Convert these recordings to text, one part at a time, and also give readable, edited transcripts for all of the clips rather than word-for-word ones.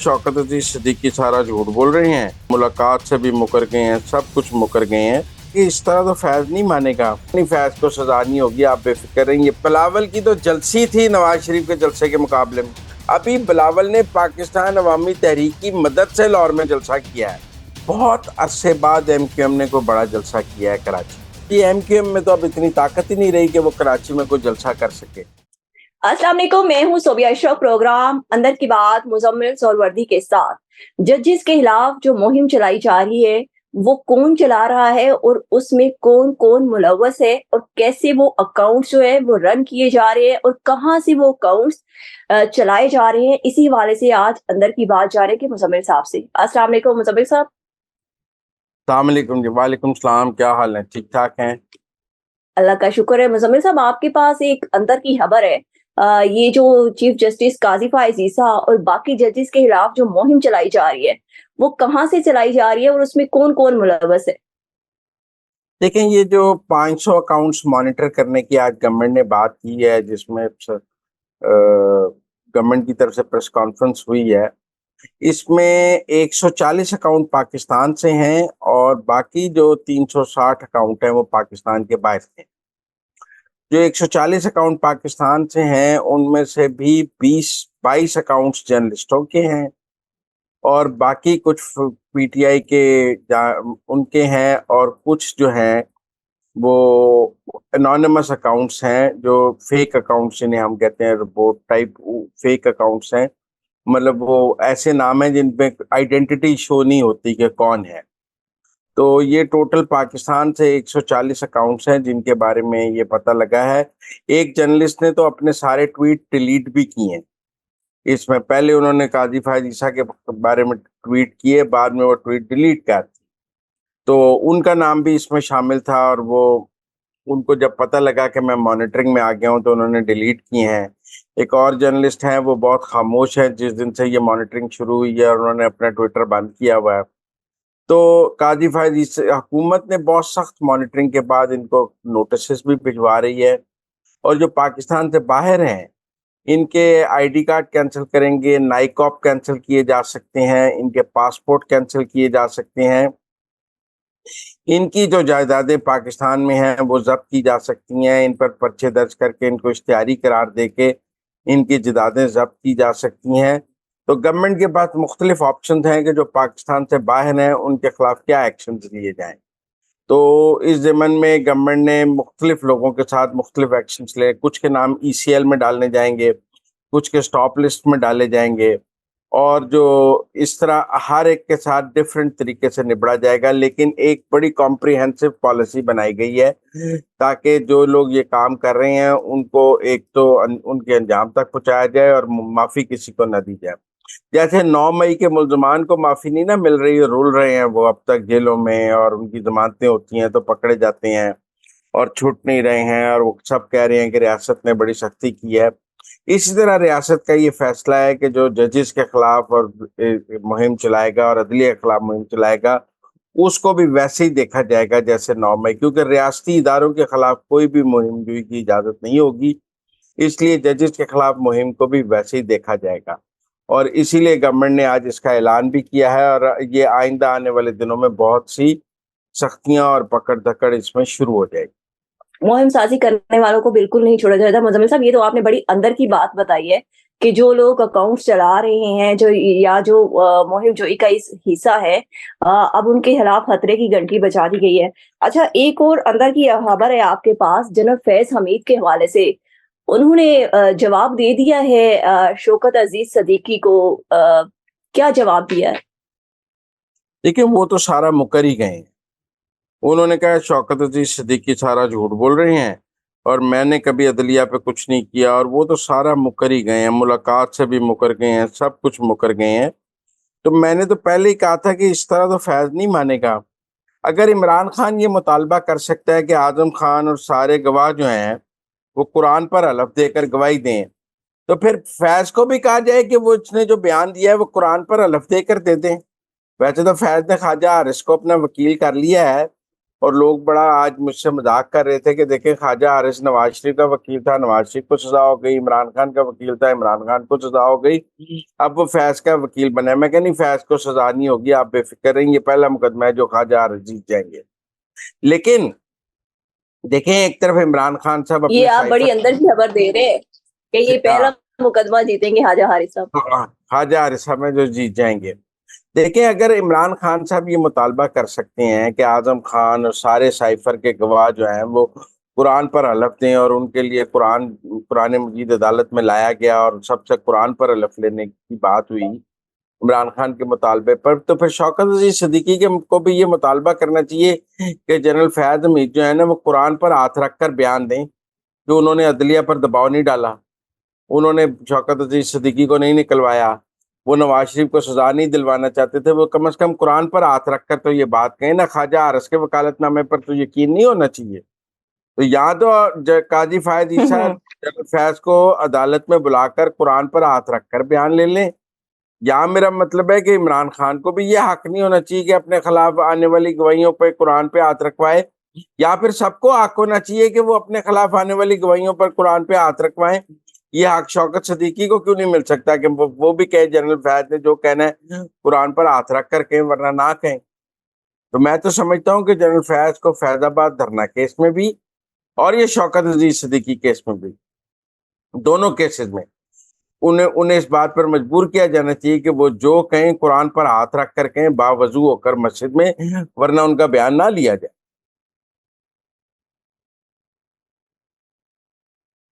शौकत अजीज सिद्दीकी सारा झूठ बोल रहे हैं, मुलाकात से भी मुकर गए हैं, सब कुछ मुकर गए हैं कि इस तरह तो फैज नहीं मानेगा, नहीं फैज को सजा नहीं होगी, आप बेफिक्र रहेंगे। बिलावल की तो जलसी थी नवाज शरीफ के जलसे के मुकाबले में। अभी बिलावल ने पाकिस्तान अवामी तहरीक की मदद से लाहौर में जलसा किया है। बहुत अरसे बाद MQM ने कोई बड़ा जलसा किया है कराची। ये MQM में तो अब इतनी ताकत ही नहीं रही कि वो कराची में कोई जलसा कर सके। अस्सलाम वालेकुम, मैं हूं सोबिया अशरफ। प्रोग्राम अंदर की बात मुजम्मिल सोहरावर्दी के साथ जजिस के खिलाफ जो मुहिम चलाई जा रही है वो कौन चला रहा है और उसमें कौन कौन मुलव्वस है और कैसे वो अकाउंट्स जो है वो रन किए जा रहे हैं और कहां से वो अकाउंट्स चलाए जा रहे हैं, इसी हवाले से आज अंदर की बात जा रही है कि मुजम्मिल साहब से। अस्सलाम वालेकुम मुजम्मिल साहब। अस्सलाम वालेकुम जी। वालेकुम सलाम, क्या हाल है? ठीक ठाक हैं? अल्लाह का शुक्र है। मुजम्मिल साहब, आपके पास एक अंदर की खबर है। ये जो चीफ जस्टिस काजी फाइज ईसा और बाकी जजेस के खिलाफ जो मुहिम चलाई जा रही है वो कहाँ से चलाई जा रही है और उसमें कौन कौन मुलव्वस है? देखें, ये जो 500 अकाउंट्स मॉनिटर करने की आज गवर्नमेंट ने बात की है, जिसमें गवर्नमेंट की तरफ से प्रेस कॉन्फ्रेंस हुई है, इसमें 140 अकाउंट पाकिस्तान से हैं और बाकी जो 360 अकाउंट हैं वो पाकिस्तान के बाहर से हैं। जो 140 अकाउंट पाकिस्तान से हैं उनमें से भी 22 अकाउंट्स जर्नलिस्टों के हैं और बाकी कुछ PTI के उनके हैं और कुछ जो हैं वो एनोनिमस अकाउंट्स हैं, जो फेक अकाउंट्स जिन्हें हम कहते हैं रिपोर्ट टाइप फेक अकाउंट्स हैं। मतलब वो ऐसे नाम हैं जिन पे आइडेंटिटी शो नहीं होती कि कौन है। तो ये टोटल पाकिस्तान से 140 अकाउंट्स हैं जिनके बारे में ये पता लगा है। एक जर्नलिस्ट ने तो अपने सारे ट्वीट डिलीट भी किए हैं। इसमें पहले उन्होंने काजी फायद ईसा के बारे में ट्वीट किए, बाद में वो ट्वीट डिलीट कर दी। तो उनका नाम भी इसमें शामिल था और वो उनको जब पता लगा कि मैं मॉनिटरिंग में आ गया हूं तो उन्होंने डिलीट किए हैं। एक और जर्नलिस्ट हैं, वो बहुत खामोश है जिस दिन से ये मॉनिटरिंग शुरू हुई है और उन्होंने अपना ट्विटर बंद किया हुआ है। तो काजी फायद हुकूमत ने बहुत सख्त मॉनिटरिंग के बाद इनको नोटिस भी भिजवा रही है और जो पाकिस्तान से बाहर हैं इनके ID कार्ड कैंसिल करेंगे, नाइकॉप कैंसिल किए जा सकते हैं, इनके पासपोर्ट कैंसिल किए जा सकते हैं, इनकी जो जायदादें पाकिस्तान में हैं वो जब्त की जा सकती हैं, इन पर पर्चे दर्ज करके इनको इश्तिहारी करार दे के इनकी जायदादें जब्त की जा सकती हैं। तो गवर्नमेंट के पास मुख्तलिफ ऑप्शन हैं कि जो पाकिस्तान से बाहर हैं उनके खिलाफ क्या एक्शन लिए जाएं। तो इस ज़मन में गवर्नमेंट ने मुख्तलिफ लोगों के साथ मुख्तलिफ एक्शन ले, कुछ के नाम ECL में डालने जाएंगे, कुछ के स्टॉप लिस्ट में डाले जाएंगे और जो इस तरह हर एक के साथ डिफरेंट तरीके से निपटा जाएगा। लेकिन एक बड़ी कॉम्प्रिहेंसिव पॉलिसी बनाई गई है ताकि जो लोग ये काम कर रहे हैं उनको एक तो उनके अंजाम तक पहुंचाया जाए और माफ़ी किसी को न दी जाए। जैसे 9 मई के मुल्जमान को माफ़ी नहीं ना मिल रही है, रुल रहे हैं वो अब तक जेलों में और उनकी जमानतें होती हैं तो पकड़े जाते हैं और छूट नहीं रहे हैं और वो सब कह रहे हैं कि रियासत ने बड़ी सख्ती की है। इसी तरह रियासत का ये फैसला है कि जो जजेस के खिलाफ और मुहिम चलाएगा और अदलिया के खिलाफ मुहिम चलाएगा उसको भी वैसे ही देखा जाएगा जैसे 9 मई, क्योंकि रियासती इदारों के खिलाफ कोई भी मुहिम जुई की इजाज़त नहीं होगी, इसलिए जजेस के खिलाफ मुहिम को भी वैसे ही देखा जाएगा। और इसीलिए गवर्नमेंट ने आज इसका ऐलान भी किया है और ये आइंदा आने वाले दिनों में बहुत सी सख्तियां और पकड़ धकड़ इसमें शुरू हो जाएगी। मुहिम साजी करने वालों को बिल्कुल नहीं छोड़ा जाएगा। मुजम्मिल साहब, ये तो आपने बड़ी अंदर की बात बताई है कि जो लोग अकाउंट्स चला रहे हैं जो या जो मुहिम जोई का इस हिस्सा है, अब उनके खिलाफ खतरे की घंटी बजा दी गई है। अच्छा, एक और अंदर की खबर है आपके पास जनरल फैज हमीद के हवाले से। उन्होंने जवाब दे दिया है शौकत अजीज सदीकी को। क्या जवाब दिया है? देखिए, वो तो सारा मुकर ही गए हैं। उन्होंने कहा शौकत अजीज सिद्दीकी सारा झूठ बोल रहे हैं और मैंने कभी अदलिया पे कुछ नहीं किया, और वो तो सारा मुकर ही गए हैं, मुलाकात से भी मुकर गए हैं, सब कुछ मुकर गए हैं। तो मैंने तो पहले ही कहा था कि इस तरह तो फैज नहीं मानेगा। अगर इमरान खान ये मुतालबा कर सकता है कि आजम खान और सारे गवाह जो हैं वो कुरान पर हलफ देकर गवाही दें, तो फिर फैज को भी कहा जाए कि वो इसने जो बयान दिया है वो कुरान पर हलफ देकर दे दें। वैसे तो फैज ने ख्वाजा हारिस को अपना वकील कर लिया है, और लोग बड़ा आज मुझसे मजाक कर रहे थे कि देखें ख्वाजा हारिस नवाज शरीफ का वकील था, नवाज शरीफ को सजा हो गई, इमरान खान का वकील था, इमरान खान को सजा हो गई, अब वो फैज का वकील बने। मैं कह नहीं, फैज को सजा नहीं होगी, आप बेफिक्र रहिए, ये पहला मुकदमा है जो ख्वाजा हारिस जीत जाएंगे। लेकिन देखें, एक तरफ इमरान खान साहब ये अपने आप बड़ी साइफर अंदर की खबर दे रहे हैं कि ये पहला मुकदमा जीतेंगे ख्वाजा हारिस साहब। ख्वाजा हारिस साहब में जो जीत जाएंगे। देखिए, अगर इमरान खान साहब ये मुतालबा कर सकते हैं कि आजम खान और सारे साइफर के गवाह जो हैं वो कुरान पर हलफ दें, और उनके लिए कुरान मजीद अदालत में लाया गया और सबसे कुरान पर हलफ लेने की बात हुई इमरान खान के मुतालबे पर, तो फिर शौकत अजीज सिद्दीकी के को भी ये मुतालबा करना चाहिए कि जनरल फैज हमीद जो है ना वो कुरान पर हाथ रख कर बयान दें कि उन्होंने अदलिया पर दबाव नहीं डाला, उन्होंने शौकत अजीज सिद्दीकी को नहीं निकलवाया, वो नवाज शरीफ को सजा नहीं दिलवाना चाहते थे, वो कम से कम कुरान पर हाथ रखकर तो ये बात कहें ना। ख्वाजा हारिस के वकालतनामे पर तो यकीन नहीं होना चाहिए। तो यहाँ तो काजी फायद ईसा जनरल फैज को अदालत में बुलाकर कुरान पर हाथ रखकर बयान ले लें। यहाँ मेरा मतलब है कि इमरान खान को भी ये हक नहीं होना चाहिए कि अपने खिलाफ आने वाली गवाहियों पर कुरान पे हाथ रखवाए, या फिर सबको हक होना चाहिए कि वो अपने खिलाफ आने वाली गवाहियों पर कुरान पे हाथ रखवाएं। ये हक शौकत सिद्दीकी को क्यों नहीं मिल सकता कि वो भी कहे जनरल फैज ने जो कहना है कुरान पर हाथ रख कर कहें, वरना ना कहें। तो मैं तो समझता हूँ कि जनरल फैज को फैजाबाद धरना केस में भी और ये शौकत अजीज सिद्दीकी केस में भी, दोनों केसेस में उन्हें उन्हें इस बात पर मजबूर किया जाना चाहिए कि वो जो कहें कुरान पर हाथ रख कर कहें, बावजू होकर मस्जिद में, वरना उनका बयान ना लिया जाए।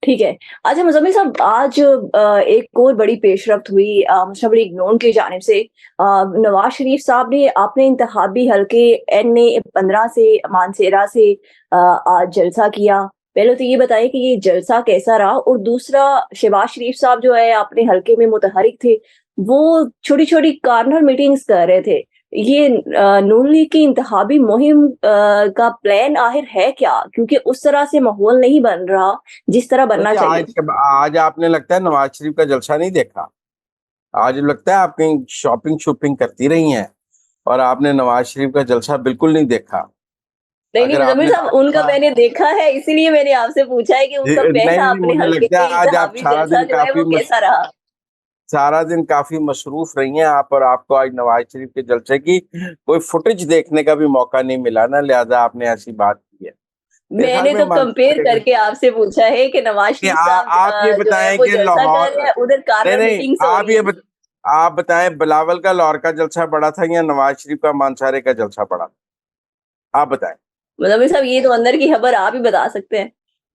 ठीक है। अच्छा मुज़म्मिल साहब, आज एक और बड़ी पेशरफ्त हुई मुशर्रफ लीग नून की जानिब से। नवाज शरीफ साहब ने अपने इंतखाबी हलके NA 15 से मानसेरा से आज जलसा किया। पहले तो ये बताइए कि ये जलसा कैसा रहा, और दूसरा, शहबाज शरीफ साहब जो है अपने हलके में मुतहरिक थे, वो छोटी-छोटी कॉर्नर मीटिंग्स कर रहे थे। ये नून लीग की इंतखाबी मुहिम का प्लान आखिर है क्या? क्योंकि उस तरह से माहौल नहीं बन रहा जिस तरह बनना देखिए, चाहिए। आज आपने लगता है नवाज शरीफ का जलसा नहीं देखा। आज लगता है आप कहीं शॉपिंग शॉपिंग करती रही हैं और आपने नवाज शरीफ का जलसा बिल्कुल नहीं देखा। नहीं, नहीं अगर मुज़म्मिल आपने साहब, उनका देखा, मैंने देखा है, इसीलिए मैंने आपसे पूछा है कि उनका नहीं पहला नहीं, अपने मुझे हल्के लगता में है आज आप इंतखाबी जलसा जो है वो कैसा रहा? सारा दिन काफी मसरूफ रही हैं आप, और आपको आज नवाज शरीफ के जलसे की कोई फुटेज देखने का भी मौका नहीं मिला ना, लिहाजा आपने ऐसी बात की है। मेरे ख्याल मैंने में तो कंपेयर मानसून करके आपसे पूछा है कि नवाज शरीफ साहब आप ये जो है बताएं वो कि जलसा कर रहे लाहौर, हैं, उधर नहीं कॉर्नर नहीं, मीटिंग्स हो रही हैं। आप बताएं बिलावल का लाहौर का जलसा बड़ा था या नवाज शरीफ का मानसारे का जलसा बड़ा था? आप बताएं। मुज़म्मिल साहब, ये तो अंदर की खबर आप ही बता सकते हैं।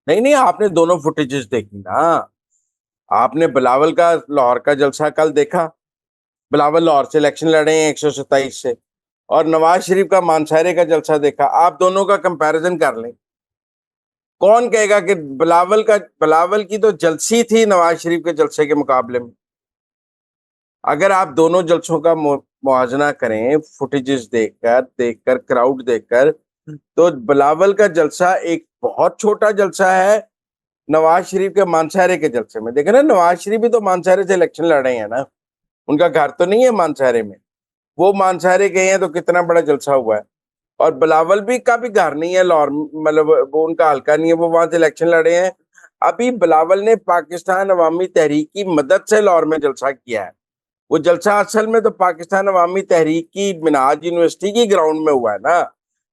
नहीं नहीं, आपने दोनों फुटेजेस देखी ना। आपने बिलावल का लाहौर का जलसा कल देखा, बिलावल लाहौर से इलेक्शन लड़े हैं 127 से, और नवाज शरीफ का मानसारे का जलसा देखा। आप दोनों का कंपैरिजन कर लें, कौन कहेगा कि बिलावल की तो जलसी थी नवाज शरीफ के जलसे के मुकाबले में। अगर आप दोनों जलसों का मुआवजना करें, फुटेजेस देखकर देखकर क्राउड देखकर, तो बिलावल का जलसा एक बहुत छोटा जलसा है नवाज शरीफ के मानसारे के जलसे में। देखे ना, नवाज शरीफ भी तो मानसारे से इलेक्शन लड़े हैं ना, उनका घर तो नहीं है मानसारे में, वो मानसारे गए हैं तो कितना बड़ा जलसा हुआ है। और बिलावल भी का भी घर नहीं है लाहौर, मतलब वो उनका हल्का नहीं है, वो वहां से इलेक्शन लड़े हैं। अभी बिलावल ने पाकिस्तान अवामी तहरीक की मदद से लाहौर में जलसा किया है। वो जलसा असल में तो पाकिस्तान अवामी तहरीक की मिनाज यूनिवर्सिटी की ग्राउंड में हुआ है ना।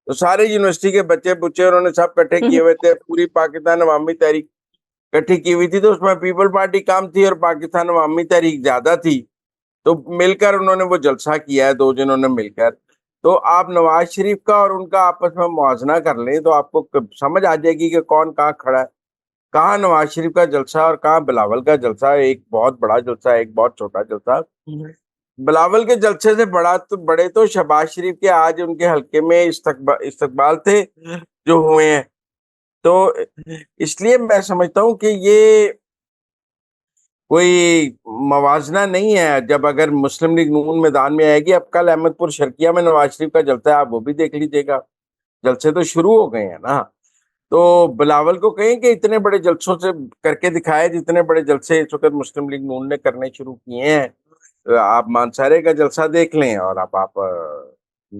तो सारे यूनिवर्सिटी के बच्चे बुच्चे उन्होंने सब इकट्ठे किए हुए थे, पूरी पाकिस्तान अवामी तहरीक इकट्ठी की हुई थी, तो उसमें पीपल पार्टी कम थी और पाकिस्तान अवामी तहरीक ज्यादा थी। तो मिलकर उन्होंने वो जलसा किया है, दो जिन्होंने मिलकर। तो आप नवाज शरीफ का और उनका आपस में मुआवजना कर लें तो आपको समझ आ जाएगी कि कौन कहाँ खड़ा है, कहाँ नवाज शरीफ का जलसा और कहाँ बिलावल का जलसा। एक बहुत बड़ा जलसा, एक बहुत छोटा जलसा। बिलावल के जलसे से बड़े तो शहबाज शरीफ के आज उनके हल्के में इस्तकबाल थे जो हुए हैं। तो इसलिए मैं समझता हूँ कि ये कोई मवाजना नहीं है। जब अगर मुस्लिम लीग नून मैदान में आएगी, अब कल अहमदपुर शर्किया में नवाज शरीफ का जलसा है, आप वो भी देख लीजिएगा। जलसे तो शुरू हो गए हैं ना। तो बिलावल को कहें कि इतने बड़े जलसों से करके दिखाए, जितने बड़े जलसे इस वक्त मुस्लिम लीग नून ने करने शुरू किए हैं। आप मानसारे का जलसा देख लें और आप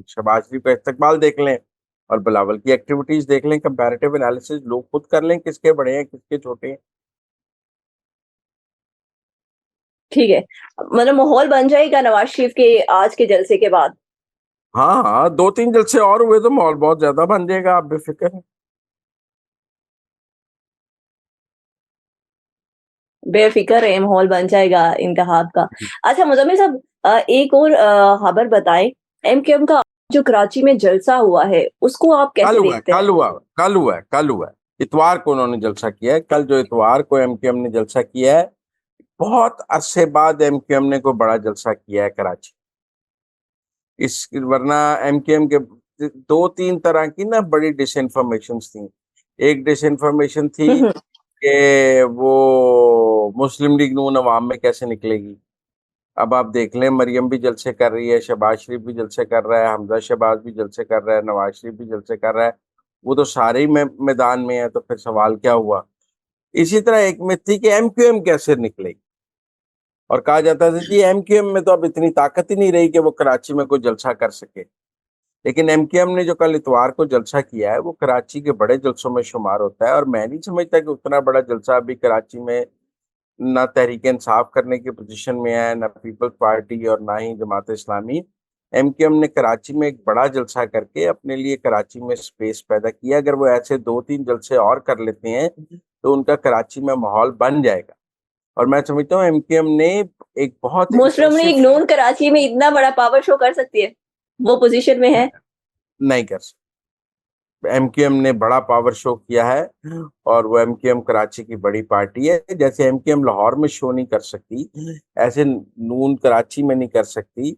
शहबाज शरीफ का इस्तकबाल देख लें। और बिलावल की एक्टिविटीज देख लें, कंपैरेटिव एनालिसिस लोग खुद कर लें, किसके बड़े हैं किसके छोटे हैं। ठीक है, मतलब माहौल बन जाएगा नवाज शरीफ के आज के जलसे के बाद? हाँ हाँ, 2-3 जलसे और हुए तो माहौल बहुत ज्यादा बन जाएगा, आप बेफिक्र हैं। बेफिक्र है, माहौल बन जाएगा इंतखाब का। अच्छा मुज़म्मिल साहब, एक और खबर बताएं, एमक्यूएम का जो कराची में जलसा हुआ है उसको आप कल कैसे हुआ है, देखते हैं? कल हुआ है, इतवार को उन्होंने जलसा किया है। कल जो इतवार को एमक्यूएम ने जलसा किया है, बहुत अरसे बाद एमक्यूएम ने कोई बड़ा जलसा किया है कराची। इस वरना एमक्यूएम के 2-3 तरह की ना बड़ी डिसइंफॉर्मेशन थी। एक डिसइंफॉर्मेशन थी हम्म। कि वो मुस्लिम लीग नून अवाम में कैसे निकलेगी। अब आप देख लें, मरियम भी जलसे कर रही है, शहबाज शरीफ भी जलसे कर रहा है, हमजा शहबाज भी जलसे कर रहा है, नवाज शरीफ भी जलसे कर रहा है। वो तो सारे ही मैदान में है, तो फिर सवाल क्या हुआ। इसी तरह एक मिथ थी कि एमक्यूएम कैसे निकलेगी, और कहा जाता था जी एमक्यूएम में तो अब इतनी ताकत ही नहीं रही कि वो कराची में कोई जलसा कर सके। लेकिन एमक्यूएम ने जो कल इतवार को जलसा किया है वो कराची के बड़े जलसों में शुमार होता है, और मैं नहीं समझता कि उतना बड़ा जलसा अभी कराची में ना तहरीक इंसाफ करने की पोजीशन में है, ना पीपल्स पार्टी और ना ही जमात इस्लामी। एमक्यूएम ने कराची में एक बड़ा जलसा करके अपने लिए कराची में स्पेस पैदा किया। अगर वो ऐसे 2-3 जलसे और कर लेते हैं तो उनका कराची में माहौल बन जाएगा। और मैं समझता हूँ एमक्यूएम ने एक बहुत मुस्लिम इम्प्रेसिव, लीग नून कराची में इतना बड़ा पावर शो कर सकती है? वो पोजीशन में है? नहीं कर सकता। एमक्यूएम ने बड़ा पावर शो किया है, और वो एमक्यूएम कराची की बड़ी पार्टी है। जैसे एमक्यूएम लाहौर में शो नहीं कर सकती, ऐसे नून कराची में नहीं कर सकती,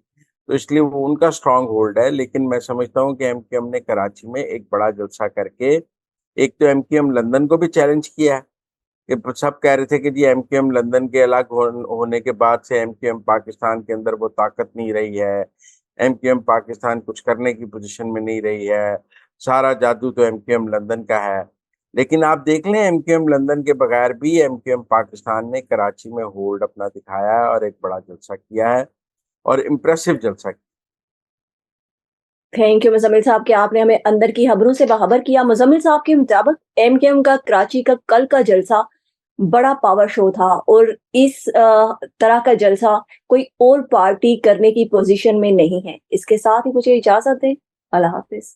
तो इसलिए वो उनका स्ट्रांग होल्ड है। लेकिन मैं समझता हूँ कि एमक्यूएम ने कराची में एक बड़ा जलसा करके, एक तो एमक्यूएम लंदन को भी चैलेंज किया है कि सब कह रहे थे कि जी एमक्यूएम लंदन के अलग होने के बाद से एमक्यूएम पाकिस्तान के अंदर वो ताकत नहीं रही है, एमक्यूएम पाकिस्तान कुछ करने की पोजीशन में नहीं रही है, सारा जादू तो एमक्यूएम लंदन का है। लेकिन आप देख लें, एमक्यूएम लंदन के बगैर भी एमक्यूएम पाकिस्तान ने कराची में होल्ड अपना दिखाया है और एक बड़ा जलसा किया है, और इम्प्रेसिव जलसा किया। थैंक यू मुज़म्मिल साहब कि आपने हमें अंदर की खबरों से बाखबर किया। मुज़म्मिल साहब के मुताबिक एमक्यूएम का कराची का कल का जलसा बड़ा पावर शो था, और इस तरह का जलसा कोई और पार्टी करने की पोजीशन में नहीं है। इसके साथ ही मुझे इजाजत दें। अल्लाह हाफिज।